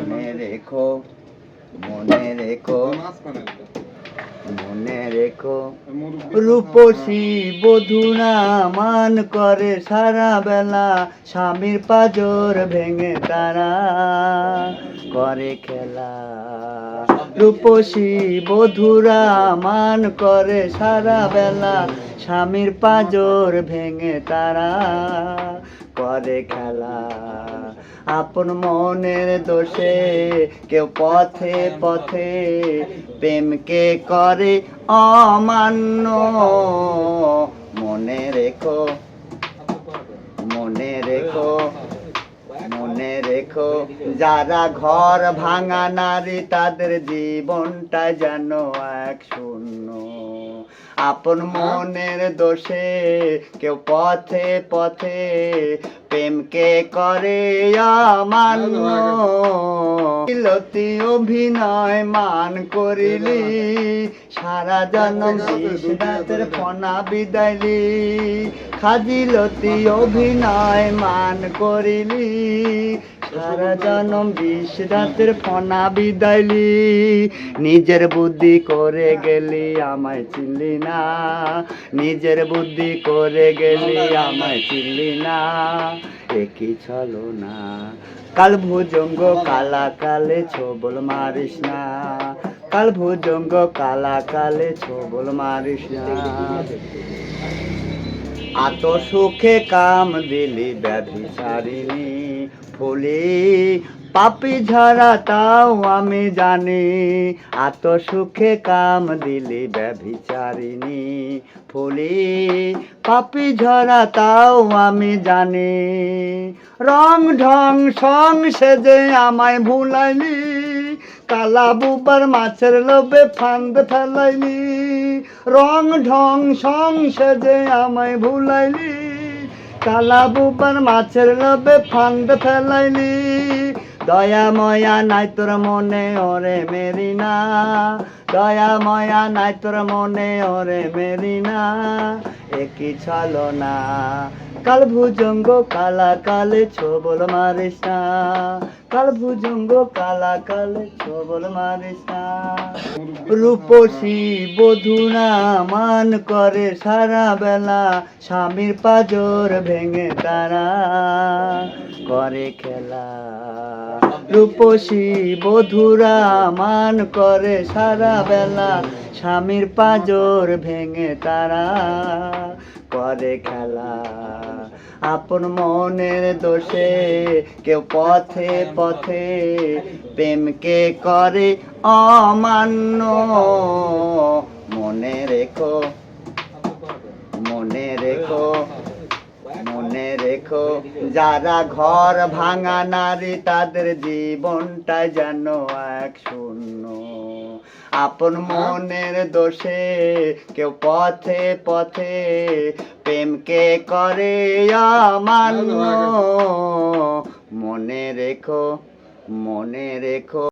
মনে রেখো, মনে রেখো, মনে রেখো। রূপসী বধূরা মান করে সারা বেলা, স্বামীর পাজর ভেঙে তারা করে খেলা। রূপসী বধূরা মান করে সারা বেলা, স্বামীর পাজর ভেঙে তারা করে খেলা। আপন মনের দোষে কেউ পথে পথে প্রেমকে করে অমান্য। মনে রেখো, মনে রেখো, মনে রেখো। যারা ঘর ভাঙা নারী, তাদের জীবনটা যেন এক শূন্য। আপন মনের দোষে কেউ পথে পথে প্রেমকে করে অমান্য। লতি অভিনয় মান করিলি, সারা জনম বিষ ফনা বিদাইলি। খাজিলতি অভিনয় মান করিলি, সারা জনম বিষ ফনা বিদাইলি। নিজের বুদ্ধি করে গেলি আমায় চিনলি না, নিজের বুদ্ধি করে গেলি আমায় চিনলি না। একই চলো না, কাল ভুজঙ্গ কালা কালে ছোবল মারিস না, কাল ভুজঙ্গ কালা কালে ছোবল মারিস না। আত সুখে কাম দিলি ব্যভিচারিণী, ফুলি পাপি ঝরা তাও আমি জানি। আত সুখে কাম দিলি ব্যভিচারিণী, ফুলি পাপি ঝরা তাও আমি জানি। রং ঢং সং সেজে আমায় ভুলাইলি, কালা বুবার মাছের লোভে ফান্দ ফেলাইলি। রং ঢং সং সেজে আমায় ভুলাইলি, কালা বুবার মাছের লোভে ফান্দ ফেলাইলি। দয়া ময়া নাই তোর মনে ওরে মেরিনা, দয়া ময়া নাই তোর মনে ওরে মেরিনা। একই ছলো না, কাল ভুজঙ্গ কালা কালে ছোবল মারিস না, কাল ভুজঙ্গ কালা কালে ছোবল মারিস না। রূপসী বধূরা মান করে সারা বেলা, স্বামীর পাজর ভেঙে তারা করে খেলা। রূপসী বধূরা মান করে সারা বেলা, স্বামীর পাজর ভেঙে তারা করে খেলা। আপন মনের দোষে কেউ পথে পথে প্রেমকে করে অমান্য। মনে রেখো, মনে রেখো, মনে রেখো। যারা ঘর ভাঙা নারী, তাদের জীবনটা যেন এক শূন্য। আপন মনের দোষে কেউ পথে পথে প্রেমকে করে অমান্য। মনে রেখো, মনে রেখো।